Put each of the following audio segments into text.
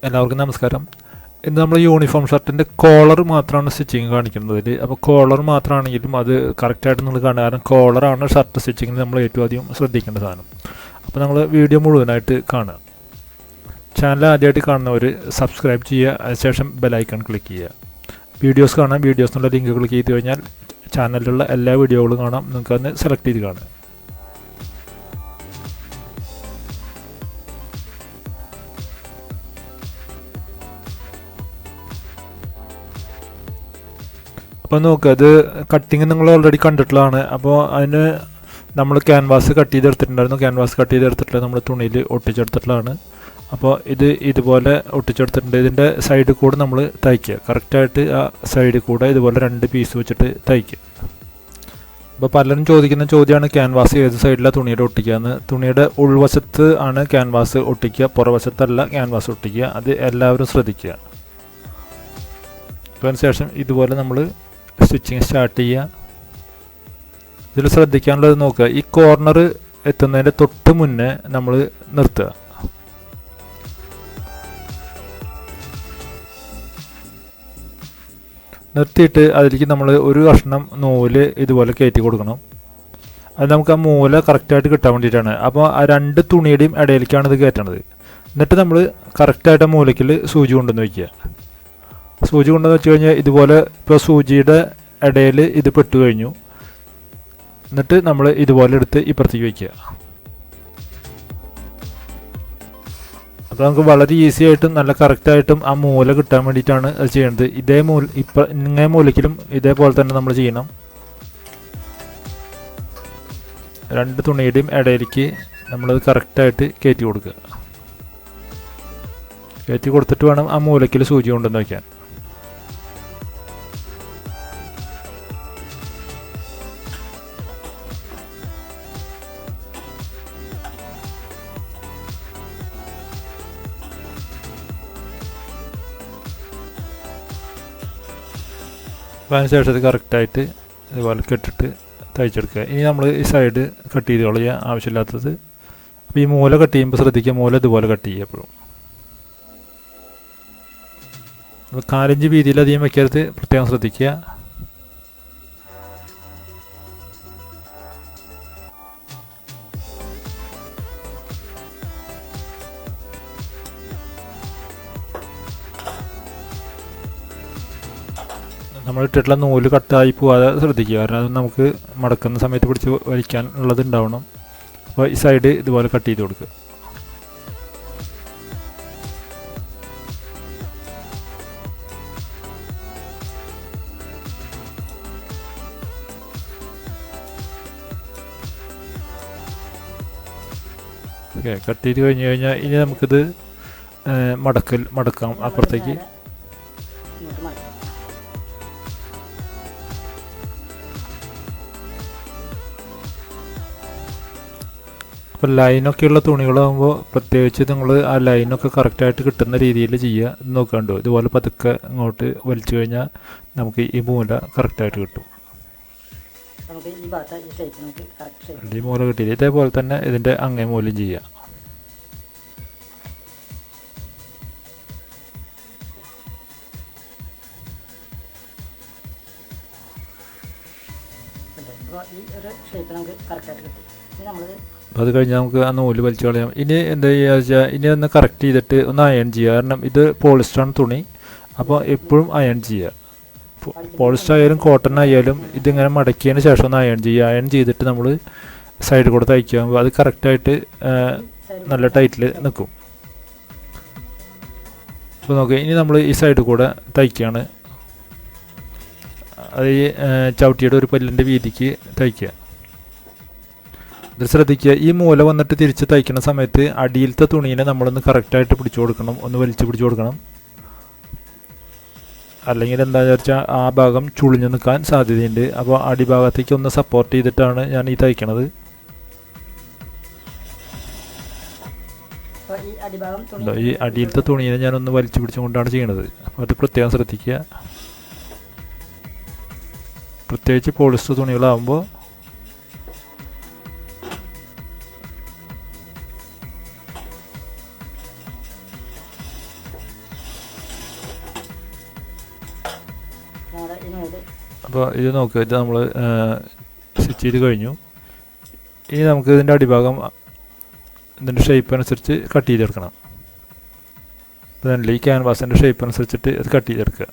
എല്ലാവർക്കും നമസ്കാരം. ഇന്ന് നമ്മൾ യൂണിഫോം ഷർട്ടിൻ്റെ കോളർ മാത്രമാണ് സ്റ്റിച്ചിങ് കാണിക്കുന്നത്. അപ്പോൾ കോളർ മാത്രമാണെങ്കിലും അത് കറക്റ്റായിട്ട് നിങ്ങൾ കാണുക. കാരണം കോളറാണ് ഷർട്ട് സ്റ്റിച്ചിങ്ങിൽ നമ്മൾ ഏറ്റവും അധികം ശ്രദ്ധിക്കേണ്ട സാധനം. അപ്പോൾ നമ്മൾ വീഡിയോ മുഴുവനായിട്ട് കാണുക. ചാനൽ ആദ്യമായിട്ട് കാണുന്നവർ സബ്സ്ക്രൈബ് ചെയ്യുക, അതിനുശേഷം ബെലൈക്കൺ ക്ലിക്ക് ചെയ്യുക. വീഡിയോസ് കാണാം. വീഡിയോസിനുള്ള ലിങ്ക് ക്ലിക്ക് ചെയ്ത് കഴിഞ്ഞാൽ ചാനലിലുള്ള എല്ലാ വീഡിയോകളും കാണാം. നിങ്ങൾക്കത് സെലക്ട് ചെയ്ത് കാണുക. അപ്പോൾ നോക്കുക, അത് കട്ടിങ് നിങ്ങൾ ഓൾറെഡി കണ്ടിട്ടുള്ളതാണ്. അപ്പോൾ അതിന് നമ്മൾ ക്യാൻവാസ് കട്ട് ചെയ്തെടുത്തിട്ടുണ്ടായിരുന്നു. ക്യാൻവാസ് കട്ട് ചെയ്തെടുത്തിട്ടുള്ള നമ്മൾ തുണിയിൽ ഒട്ടിച്ചെടുത്തിട്ടുള്ളതാണ്. അപ്പോൾ ഇതുപോലെ ഒട്ടിച്ചെടുത്തിട്ടുണ്ട്. ഇതിൻ്റെ സൈഡിൽ കൂടെ നമ്മൾ തയ്ക്കുക. കറക്റ്റായിട്ട് ആ സൈഡിൽ കൂടെ ഇതുപോലെ 2 പീസ് വെച്ചിട്ട് തയ്ക്കുക. അപ്പോൾ പലരും ചോദിക്കുന്ന ചോദ്യമാണ് ക്യാൻവാസ് ഏത് സൈഡിലാണ് തുണിയുടെ ഒട്ടിക്കുകയെന്ന്. തുണിയുടെ ഉൾവശത്ത് ആണ് ക്യാൻവാസ് ഒട്ടിക്കുക, പുറവശത്തല്ല ക്യാൻവാസ് ഒട്ടിക്കുക. അത് എല്ലാവരും ശ്രദ്ധിക്കുക. അപ്പോൾ അതിനുശേഷം ഇതുപോലെ നമ്മൾ സ്റ്റിച്ചിങ് സ്റ്റാർട്ട് ചെയ്യുക. ഇതിൽ ശ്രദ്ധിക്കാനുള്ളത് നോക്കുക, ഈ കോർണർ എത്തുന്നതിൻ്റെ തൊട്ട് മുന്നേ നമ്മൾ നിർത്തുക. നിർത്തിയിട്ട് അതിലേക്ക് നമ്മൾ ഒരു കഷ്ണം നൂല് ഇതുപോലെ കയറ്റി കൊടുക്കണം. അത് നമുക്ക് ആ മൂല കറക്റ്റായിട്ട് കിട്ടാൻ വേണ്ടിയിട്ടാണ്. അപ്പോൾ ആ 2 തുണിയുടെയും ഇടയിലേക്കാണ് ഇത് കയറ്റണത്. എന്നിട്ട് നമ്മൾ കറക്റ്റായിട്ട് ആ മൂലയ്ക്കിൽ സൂചി കൊണ്ടുവന്ന് വയ്ക്കുക. സൂചി കൊണ്ടുവന്ന് വെച്ച് കഴിഞ്ഞാൽ ഇതുപോലെ ഇപ്പോൾ സൂചിയുടെ ഇടയിൽ ഇത് പെട്ട് കഴിഞ്ഞു. എന്നിട്ട് നമ്മൾ ഇതുപോലെ എടുത്ത് ഇപ്പുറത്തേക്ക് വയ്ക്കുക. അപ്പോൾ നമുക്ക് വളരെ ഈസി ആയിട്ടും നല്ല കറക്റ്റായിട്ടും ആ മൂല കിട്ടാൻ വേണ്ടിയിട്ടാണ് അത് ചെയ്യേണ്ടത്. ഇങ്ങേ മൂലയ്ക്കിലും ഇതേപോലെ തന്നെ നമ്മൾ ചെയ്യണം. 2 തുണിയുടെയും ഇടയിലേക്ക് നമ്മളത് കറക്റ്റായിട്ട് കയറ്റി കൊടുക്കുക. കയറ്റി കൊടുത്തിട്ട് വേണം ആ മൂലയ്ക്കിൽ സൂചി കൊണ്ടുവന്ന് വയ്ക്കാൻ. അപ്പോൾ അതിനുശേഷം ഇത് കറക്റ്റായിട്ട് ഇതുപോലെ കെട്ടിട്ട് തയ്ച്ചെടുക്കുക. ഇനി നമ്മൾ ഈ സൈഡ് കട്ട് ചെയ്ത് കളയുക, ആവശ്യമില്ലാത്തത്. അപ്പോൾ ഈ മൂല കട്ട് ചെയ്യുമ്പോൾ ശ്രദ്ധിക്കുക, മൂല ഇതുപോലെ കട്ട് ചെയ്യുക എപ്പോഴും. അപ്പോൾ 4 ഇഞ്ച് വീതിയിൽ അധികം വയ്ക്കരുത്, പ്രത്യേകം ശ്രദ്ധിക്കുക. നമ്മൾ ഇട്ടിട്ടുള്ള നൂല് കട്ടായി പോകാതെ ശ്രദ്ധിക്കുക. കാരണം അത് നമുക്ക് മടക്കുന്ന സമയത്ത് പിടിച്ച് വലിക്കാൻ ഉള്ളത് ഉണ്ടാവണം. അപ്പോൾ ഈ സൈഡ് ഇതുപോലെ കട്ട് ചെയ്ത് കൊടുക്കുക. ഓക്കെ, കട്ട് ചെയ്ത് കഴിഞ്ഞ് കഴിഞ്ഞാൽ ഇനി നമുക്കിത് മടക്കാം അപ്പുറത്തേക്ക്. അപ്പോൾ ലൈനൊക്കെയുള്ള തുണികളാകുമ്പോൾ പ്രത്യേകിച്ച് നിങ്ങൾ ആ ലൈനൊക്കെ കറക്റ്റായിട്ട് കിട്ടുന്ന രീതിയിൽ ചെയ്യുക. ഇത് നോക്കാണ്ടോ, ഇതുപോലെ പതുക്കെ അങ്ങോട്ട് വലിച്ചു കഴിഞ്ഞാൽ നമുക്ക് ഈ മൂല കറക്റ്റായിട്ട് കിട്ടും. ഈ മൂല കിട്ടിയില്ല. ഇതേപോലെ തന്നെ ഇതിൻ്റെ അങ്ങേ മൂലം ചെയ്യുക. അപ്പോൾ അത് കഴിഞ്ഞാൽ നമുക്ക് ആ നൂല് വലിച്ചു കളയാം. ഇനി എന്താ ചെയ്യുക വെച്ചാൽ ഇനി ഒന്ന് കറക്റ്റ് ചെയ്തിട്ട് ഒന്ന് അയൺ ചെയ്യുക. കാരണം ഇത് പോളിസ്റ്ററാണ് തുണി. അപ്പോൾ എപ്പോഴും അയൺ ചെയ്യുക. പോളിസ്റ്റർ ആയാലും കോട്ടൺ ആയാലും ഇതിങ്ങനെ മടക്കിയതിന് ശേഷം ഒന്ന് അയൺ ചെയ്യുക. അയൺ ചെയ്തിട്ട് നമ്മൾ സൈഡിൽ കൂടെ തയ്ക്കുക. അത് കറക്റ്റായിട്ട് നല്ല ടൈറ്റിൽ നിൽക്കും. അപ്പോൾ നോക്കുക, ഇനി നമ്മൾ ഈ സൈഡിൽ കൂടെ തയ്ക്കുകയാണ്. അത് ഈ ചവിട്ടിയുടെ ഒരു പല്ലിൻ്റെ വീതിക്ക് തയ്ക്കുക. ഇത് ശ്രദ്ധിക്കുക, ഈ മൂല വന്നിട്ട് തിരിച്ച് തയ്ക്കുന്ന സമയത്ത് അടിയിലത്തെ തുണീനെ നമ്മളൊന്ന് കറക്റ്റായിട്ട് പിടിച്ചു കൊടുക്കണം, ഒന്ന് വലിച്ച് പിടിച്ചു കൊടുക്കണം. അല്ലെങ്കിൽ എന്താണെന്ന് വെച്ചാൽ ആ ഭാഗം ചുളിഞ്ഞു നിൽക്കാൻ സാധ്യതയുണ്ട്. അപ്പോൾ അടിഭാഗത്തേക്ക് ഒന്ന് സപ്പോർട്ട് ചെയ്തിട്ടാണ് ഞാൻ ഈ തയ്ക്കണത്. ഈ അടിയിലത്തെ തുണീനെ ഞാനൊന്ന് വലിച്ചു പിടിച്ചുകൊണ്ടാണ് ചെയ്യണത്. അപ്പോൾ അത് പ്രത്യേകം ശ്രദ്ധിക്കുക. പ്രത്യേകിച്ച് പോളിസ്റ്റർ തുണികളാകുമ്പോൾ അപ്പോൾ ഇത് നോക്കുക, ഇത് നമ്മൾ സ്റ്റിച്ച് ചെയ്ത് കഴിഞ്ഞു. ഇനി നമുക്ക് ഇതിൻ്റെ അടിഭാഗം ഇതിൻ്റെ ഷേപ്പ് അനുസരിച്ച് കട്ട് ചെയ്തെടുക്കണം. അപ്പോൾ ഈ ക്യാൻവാസിൻ്റെ ഷേപ്പ് അനുസരിച്ചിട്ട് അത് കട്ട് ചെയ്തെടുക്കുക.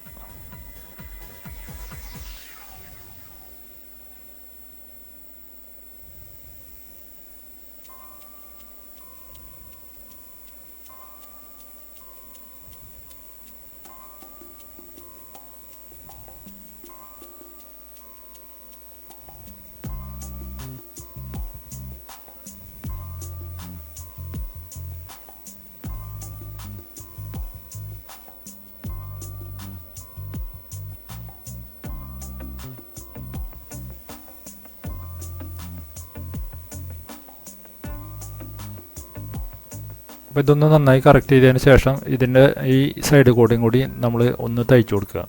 അപ്പോൾ ഇതൊന്ന് നന്നായി കറക്റ്റ് ചെയ്തതിന് ശേഷം ഇതിൻ്റെ ഈ സൈഡ് കൂടെയും കൂടി നമ്മൾ ഒന്ന് തയ്ച്ചു കൊടുക്കുക,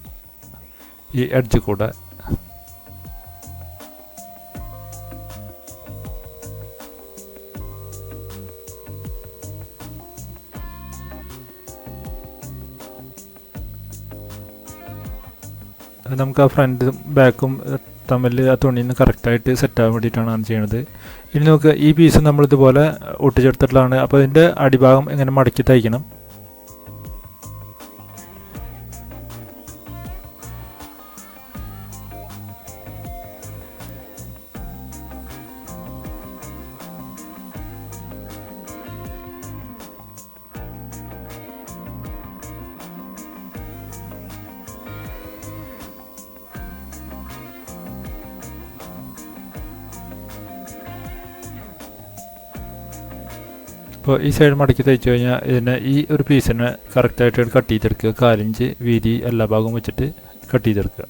ഈ എഡ്ജ് കൂടെ. അത് നമുക്ക് ആ ഫ്രണ്ടും ബാക്കും തമ്മിൽ ആ തുണിന്ന് കറക്റ്റായിട്ട് സെറ്റാകാൻ വേണ്ടിയിട്ടാണ് അത് ചെയ്യണത്. ഇനി നമുക്ക് ഈ പീസ് നമ്മളിതുപോലെ ഒട്ടിച്ചെടുത്തിട്ടുള്ളതാണ്. അപ്പോൾ ഇതിൻ്റെ അടിഭാഗം എങ്ങനെ മടക്കി തയ്ക്കണം. അപ്പോൾ ഈ സൈഡ് മടക്കി തയ്ച്ചു കഴിഞ്ഞാൽ ഇതിനെ ഈ ഒരു പീസിനെ കറക്റ്റായിട്ട് കട്ട് ചെയ്തെടുക്കുക. 4 ഇഞ്ച് വീതി എല്ലാ ഭാഗവും വെച്ചിട്ട് കട്ട് ചെയ്തെടുക്കുക.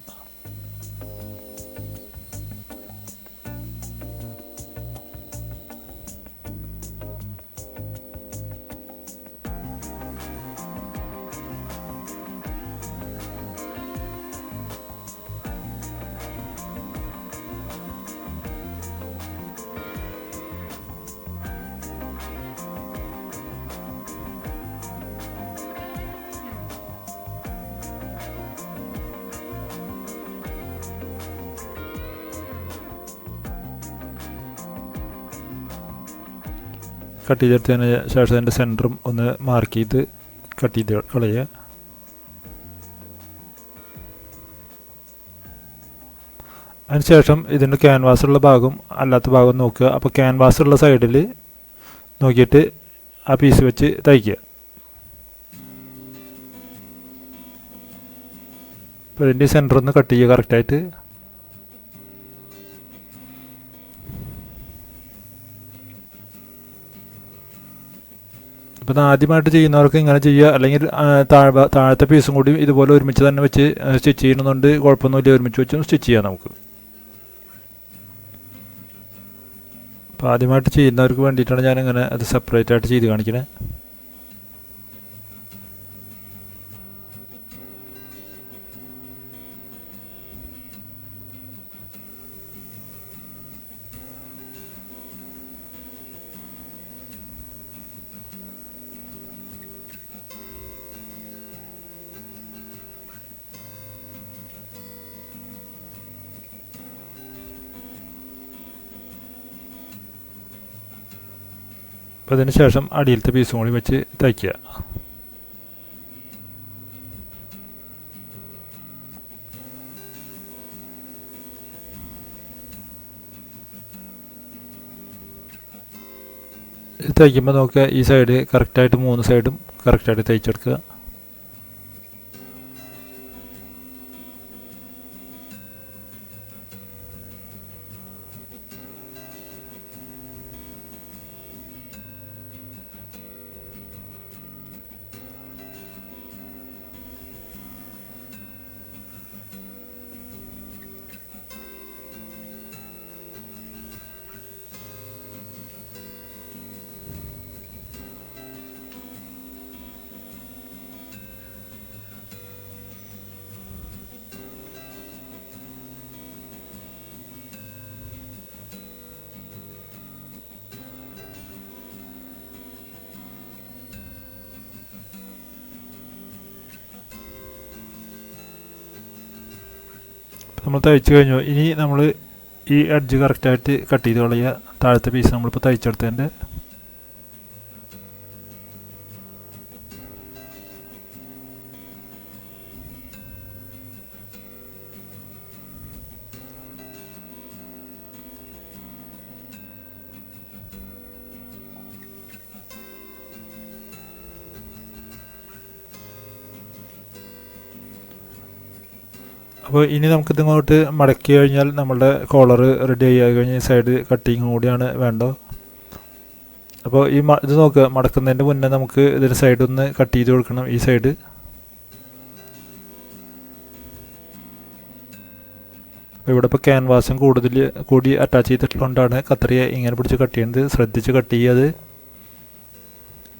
കട്ട് ചെയ്തെടുത്തതിന് ശേഷം അതിൻ്റെ സെൻറ്ററും ഒന്ന് മാർക്ക് ചെയ്ത് കട്ട് ചെയ്ത് കളയുക. അതിനുശേഷം ഇതിൻ്റെ ക്യാൻവാസുള്ള ഭാഗം അല്ലാത്ത ഭാഗം നോക്കുക. അപ്പോൾ ക്യാൻവാസുള്ള സൈഡിൽ നോക്കിയിട്ട് ആ പീസ് വെച്ച് തയ്ക്കുക. അപ്പോൾ ഇതിൻ്റെ സെൻറ്റർ ഒന്ന് കട്ട് ചെയ്യുക കറക്റ്റായിട്ട്. അപ്പോൾ ആദ്യമായിട്ട് ചെയ്യുന്നവർക്ക് ഇങ്ങനെ ചെയ്യുക, അല്ലെങ്കിൽ താഴത്തെ പീസും കൂടി ഇതുപോലെ ഒരുമിച്ച് തന്നെ വെച്ച് സ്റ്റിച്ച് ചെയ്യുന്നുണ്ട്, കുഴപ്പമൊന്നുമില്ല. ഒരുമിച്ച് വെച്ച് സ്റ്റിച്ച് ചെയ്യാം നമുക്ക്. അപ്പോൾ ആദ്യമായിട്ട് ചെയ്യുന്നവർക്ക് വേണ്ടിയിട്ടാണ് ഞാനിങ്ങനെ അത് സെപ്പറേറ്റ് ആയിട്ട് ചെയ്ത് കാണിക്കുന്നത്. അപ്പോൾ അതിന് ശേഷം അടിയിലത്തെ പീസും കൂടി വെച്ച് തയ്ക്കുക. തയ്ക്കുമ്പോൾ നോക്കുക, ഈ സൈഡ് കറക്റ്റായിട്ട് 3 സൈഡും കറക്റ്റായിട്ട് തയ്ച്ചെടുക്കുക. നമ്മൾ തയ്ച്ച് കഴിഞ്ഞു. ഇനി നമ്മൾ ഈ എഡ്ജ് കറക്റ്റായിട്ട് കട്ട് ചെയ്ത് കളയുക. താഴത്തെ പീസ് നമ്മളിപ്പോൾ തയ്ച്ചെടുത്തതിൻ്റെ അപ്പോൾ ഇനി നമുക്കിത് ഇങ്ങോട്ട് മടക്കി കഴിഞ്ഞാൽ നമ്മളുടെ കോളർ റെഡി ആയി കഴിഞ്ഞ് സൈഡ് കട്ടിങ്ങും കൂടിയാണ് വേണ്ടത്. അപ്പോൾ ഇത് നോക്കുക, മടക്കുന്നതിൻ്റെ മുന്നേ നമുക്ക് ഇതിൻ്റെ സൈഡ് ഒന്ന് കട്ട് ചെയ്ത് കൊടുക്കണം. ഈ സൈഡ് അപ്പോൾ ഇവിടെ ഇപ്പോൾ ക്യാൻവാസും കൂടി അറ്റാച്ച് ചെയ്തിട്ടുള്ളതുകൊണ്ടാണ് കത്രിക ഇങ്ങനെ പിടിച്ച് കട്ട് ചെയ്യുന്നത്. ശ്രദ്ധിച്ച് കട്ട് ചെയ്യാതെ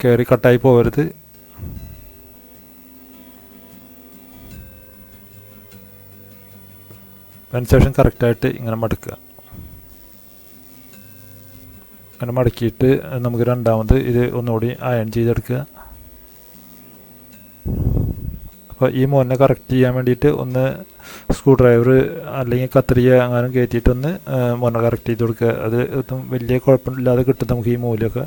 കയറി കട്ടായി പോകരുത്. അതിനുശേഷം കറക്റ്റായിട്ട് ഇങ്ങനെ മടക്കുക. അങ്ങനെ മടക്കിയിട്ട് നമുക്ക് രണ്ടാമത് ഇത് ഒന്നുകൂടി അയൺ ചെയ്തെടുക്കുക. അപ്പോൾ ഈ മോനെ കറക്റ്റ് ചെയ്യാൻ വേണ്ടിയിട്ട് ഒന്ന് സ്ക്രൂ ഡ്രൈവർ അല്ലെങ്കിൽ കത്രിക അങ്ങനെ കയറ്റിയിട്ടൊന്ന് മോനെ കറക്റ്റ് ചെയ്ത് കൊടുക്കുക. അത് ഒന്നും വലിയ കുഴപ്പമില്ലാതെ കിട്ടും നമുക്ക് ഈ മൂലയൊക്കെ.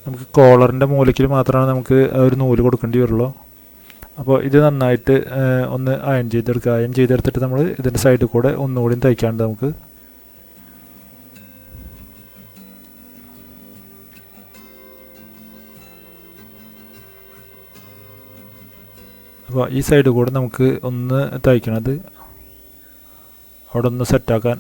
നമുക്ക് കോളറിൻ്റെ മൂലയ്ക്ക് മാത്രമാണ് നമുക്ക് ഒരു നൂല് കൊടുക്കേണ്ടി വരുള്ളൂ. അപ്പോൾ ഇത് നന്നായിട്ട് ഒന്ന് അയൺ ചെയ്തെടുക്കുക. അയൺ ചെയ്തെടുത്തിട്ട് നമ്മൾ ഇതിൻ്റെ സൈഡിൽ കൂടെ ഒന്നുകൂടി തയ്ക്കാണ്ട് നമുക്ക്. അപ്പോൾ ഈ സൈഡിൽ കൂടെ നമുക്ക് ഒന്ന് തയ്ക്കണത് അവിടെ ഒന്ന് സെറ്റാക്കാൻ.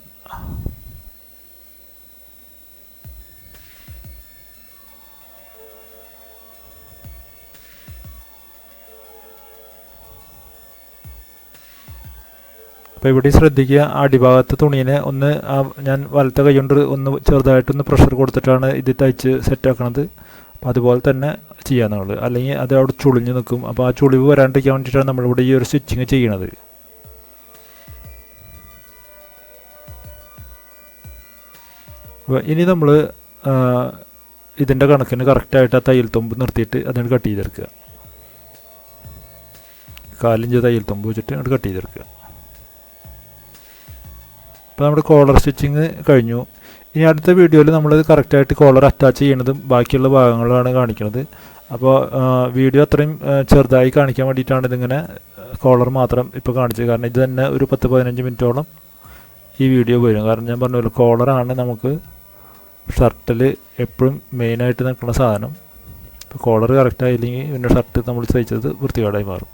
അപ്പോൾ ഇവിടെ ശ്രദ്ധിക്കുക, അടിഭാഗത്ത് തുണീനെ ഒന്ന് ഞാൻ വലത്തെ കൈ കൊണ്ട് ഒന്ന് ചെറുതായിട്ടൊന്ന് പ്രഷർ കൊടുത്തിട്ടാണ് ഇത് തയ്ച്ച് സെറ്റാക്കണത്. അപ്പോൾ അതുപോലെ തന്നെ ചെയ്യാന്നുള്ളത്, അല്ലെങ്കിൽ അത് അവിടെ ചുളിഞ്ഞ് നിൽക്കും. അപ്പോൾ ആ ചുളിവ് വരാണ്ടിരിക്കാൻ വേണ്ടിയിട്ടാണ് നമ്മളിവിടെ ഈ ഒരു സ്റ്റിച്ചിങ് ചെയ്യണത്. അപ്പോൾ ഇനി നമ്മൾ ഇതിൻ്റെ കണക്കിന് കറക്റ്റായിട്ട് ആ തയ്യൽ തുമ്പ് നിർത്തിയിട്ട് അതിന് കട്ട് ചെയ്തെടുക്കുക. 4 ഇഞ്ച് തയ്യൽ തുമ്പ് വെച്ചിട്ട് അങ്ങോട്ട് കട്ട് ചെയ്തെടുക്കുക. അപ്പോൾ നമ്മുടെ കോളർ സ്റ്റിച്ചിങ് കഴിഞ്ഞു. ഇനി അടുത്ത വീഡിയോയിൽ നമ്മൾ കറക്റ്റായിട്ട് കോളർ അറ്റാച്ച് ചെയ്യണതും ബാക്കിയുള്ള ഭാഗങ്ങളാണ് കാണിക്കുന്നത്. അപ്പോൾ വീഡിയോ അത്രയും ചെറുതായി കാണിക്കാൻ വേണ്ടിയിട്ടാണ് ഇതിങ്ങനെ കോളർ മാത്രം ഇപ്പോൾ കാണിച്ചത്. കാരണം ഇത് തന്നെ ഒരു 10-15 മിനിറ്റോളം ഈ വീഡിയോ വരും. കാരണം ഞാൻ പറഞ്ഞല്ലോ, കോളറാണ് നമുക്ക് ഷർട്ടിൽ എപ്പോഴും മെയിനായിട്ട് നിൽക്കുന്ന സാധനം. ഇപ്പോൾ കോളർ കറക്റ്റായില്ലെങ്കിൽ പിന്നെ ഷർട്ട് നമ്മൾ തയ്ച്ചത് വൃത്തികേടായി മാറും.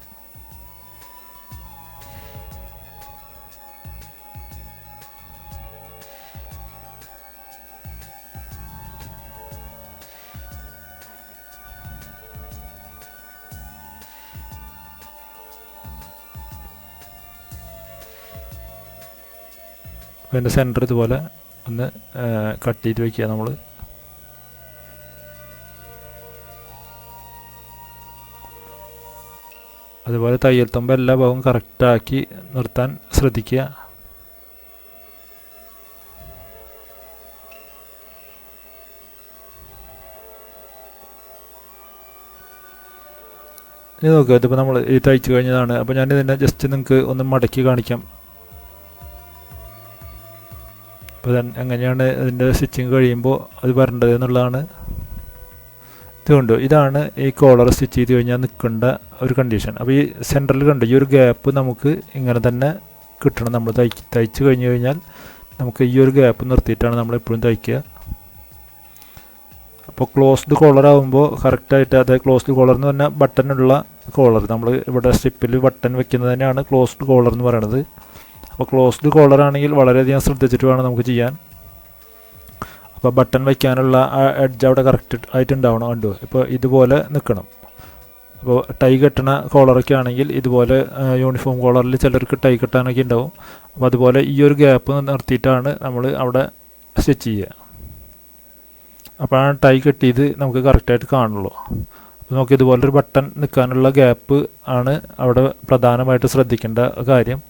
അപ്പോൾ അതിൻ്റെ സെൻറ്റർ ഇതുപോലെ ഒന്ന് കട്ട് ചെയ്ത് വയ്ക്കുക നമ്മൾ. അതുപോലെ തയ്യൽ തുമ്പ് എല്ലാ ഭാഗവും കറക്റ്റാക്കി നിർത്താൻ ശ്രദ്ധിക്കുക. ഇനി നോക്കുക, ഇതിപ്പോൾ നമ്മൾ ഈ തയ്ച്ച് കഴിഞ്ഞതാണ്. അപ്പോൾ ഞാനിതിനെ ജസ്റ്റ് നിങ്ങൾക്ക് ഒന്ന് മടക്കി കാണിക്കാം. അപ്പോൾ എങ്ങനെയാണ് അതിൻ്റെ സ്റ്റിച്ചിങ് കഴിയുമ്പോൾ അത് വരേണ്ടത് എന്നുള്ളതാണ്. ഇതുകൊണ്ട് ഇതാണ് ഈ കോളർ സ്റ്റിച്ച് ചെയ്ത് കഴിഞ്ഞാൽ നിൽക്കേണ്ട ഒരു കണ്ടീഷൻ. അപ്പോൾ ഈ സെൻറ്ററിൽ കണ്ടു ഈ ഒരു ഗ്യാപ്പ് നമുക്ക് ഇങ്ങനെ തന്നെ കിട്ടണം. നമ്മൾ തയ്ച്ച് കഴിഞ്ഞ് കഴിഞ്ഞാൽ നമുക്ക് ഈ ഒരു ഗ്യാപ്പ് നിർത്തിയിട്ടാണ് നമ്മൾ എപ്പോഴും തയ്ക്കുക. അപ്പോൾ ക്ലോസ്ഡ് കോളർ ആകുമ്പോൾ കറക്റ്റായിട്ട്, അതായത് ക്ലോസ്ഡ് കോളർ എന്ന് പറഞ്ഞാൽ ബട്ടണുള്ള കോളർ, നമ്മൾ ഇവിടെ സ്ട്രിപ്പിൽ ബട്ടൺ വെക്കുന്നത് തന്നെയാണ് ക്ലോസ്ഡ് കോളർ എന്ന് പറയുന്നത്. അപ്പോൾ ക്ലോസ്ഡ് കോളർ ആണെങ്കിൽ വളരെയധികം ശ്രദ്ധിച്ചിട്ട് വേണം നമുക്ക് ചെയ്യാൻ. അപ്പോൾ ബട്ടൺ വയ്ക്കാനുള്ള ആ എഡ്ജ് അവിടെ കറക്റ്റ് ആയിട്ടുണ്ടാവണം. കണ്ടോ, ഇപ്പോൾ ഇതുപോലെ നിൽക്കണം. അപ്പോൾ ടൈ കെട്ടണ കോളറൊക്കെ ആണെങ്കിൽ ഇതുപോലെ യൂണിഫോം കോളറിൽ ചിലർക്ക് ടൈ കെട്ടാനൊക്കെ ഉണ്ടാവും. അപ്പോൾ അതുപോലെ ഈ ഒരു ഗ്യാപ്പ് നിർത്തിയിട്ടാണ് നമ്മൾ അവിടെ സ്റ്റിച്ച് ചെയ്യുക. അപ്പോൾ ആ ടൈ കെട്ടിയത് നമുക്ക് കറക്റ്റായിട്ട് കാണുള്ളൂ. അപ്പോൾ നമുക്ക് ഇതുപോലൊരു ബട്ടൺ നിൽക്കാനുള്ള ഗ്യാപ്പ് ആണ് അവിടെ പ്രധാനമായിട്ട് ശ്രദ്ധിക്കേണ്ട കാര്യം.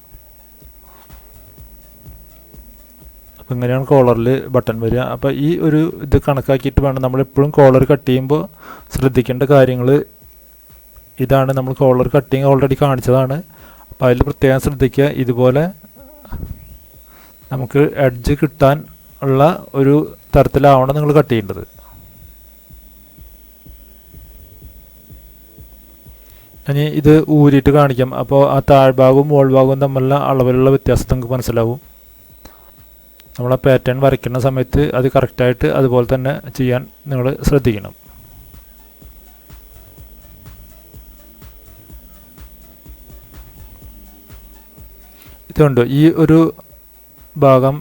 അപ്പോൾ ഇങ്ങനെയാണ് കോളറിൽ ബട്ടൺ വരിക. അപ്പോൾ ഈ ഒരു ഇത് കണക്കാക്കിയിട്ട് വേണം നമ്മളെപ്പോഴും കോളർ കട്ട് ചെയ്യുമ്പോൾ ശ്രദ്ധിക്കേണ്ട കാര്യങ്ങൾ ഇതാണ്. നമ്മൾ കോളർ കട്ടിങ് ഓൾറെഡി കാണിച്ചതാണ്. അപ്പോൾ അതിൽ പ്രത്യേകം ശ്രദ്ധിക്കുക, ഇതുപോലെ നമുക്ക് എഡ്ജ് കിട്ടാൻ ഉള്ള ഒരു തരത്തിലാവണം നിങ്ങൾ കട്ട് ചെയ്യേണ്ടത്. ഇനി ഇത് ഊരിയിട്ട് കാണിക്കാം. അപ്പോൾ ആ താഴ്ഭാഗവും മുകൾഭാഗവും തമ്മിലുള്ള അളവിലുള്ള വ്യത്യാസം നിങ്ങൾക്ക് മനസ്സിലാവും. നമ്മൾ ആ പാറ്റേൺ വരയ്ക്കുന്ന സമയത്ത് അത് കറക്റ്റായിട്ട് അതുപോലെ തന്നെ ചെയ്യാൻ നിങ്ങൾ ശ്രദ്ധിക്കണം. ഇതുകൊണ്ട് ഈ ഒരു ഭാഗം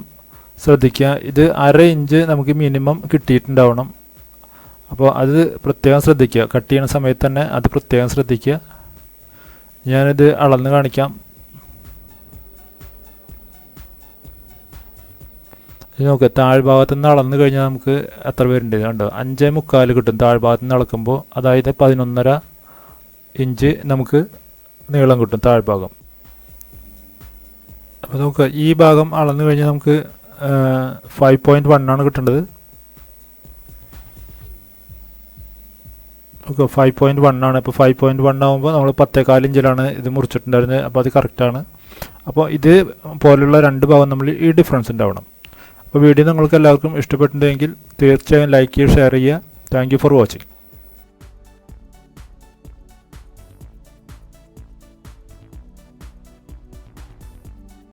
ശ്രദ്ധിക്കുക, ഇത് 1/2 ഇഞ്ച് നമുക്ക് മിനിമം കിട്ടിയിട്ടുണ്ടാവണം. അപ്പോൾ അത് പ്രത്യേകം ശ്രദ്ധിക്കുക, കട്ട് ചെയ്യുന്ന സമയത്ത് തന്നെ അത് പ്രത്യേകം ശ്രദ്ധിക്കുക. ഞാനിത് അളന്ന് കാണിക്കാം. ഇത് നോക്കുക, താഴ്ഭാഗത്തു നിന്ന് അളന്ന് കഴിഞ്ഞാൽ നമുക്ക് എത്ര പേരുണ്ട് കണ്ടോ, 5.25 കിട്ടും താഴ്ഭാഗത്തു നിന്ന് അളക്കുമ്പോൾ. അതായത് 11.5 ഇഞ്ച് നമുക്ക് നീളം കിട്ടും താഴ്ഭാഗം. അപ്പോൾ നോക്കുക, ഈ ഭാഗം അളന്ന് കഴിഞ്ഞാൽ നമുക്ക് 5.1 ആണ് കിട്ടേണ്ടത്. ഓക്കെ, 5.1 ആണ്. ഇപ്പോൾ 5.1 ആകുമ്പോൾ നമ്മൾ 10.25 ഇഞ്ചിലാണ് ഇത് മുറിച്ചിട്ടുണ്ടായിരുന്നത്. അപ്പോൾ അത് കറക്റ്റാണ്. അപ്പോൾ ഇത് പോലുള്ള 2 ഭാഗം നമ്മൾ ഈ ഡിഫറൻസ് ഉണ്ടാവണം. അപ്പോൾ വീഡിയോ നിങ്ങൾക്ക് എല്ലാവർക്കും ഇഷ്ടപ്പെട്ടിട്ടുണ്ടെങ്കിൽ തീർച്ചയായും ലൈക്ക് ചെയ്യുക, ഷെയർ ചെയ്യുക. Thank you for watching.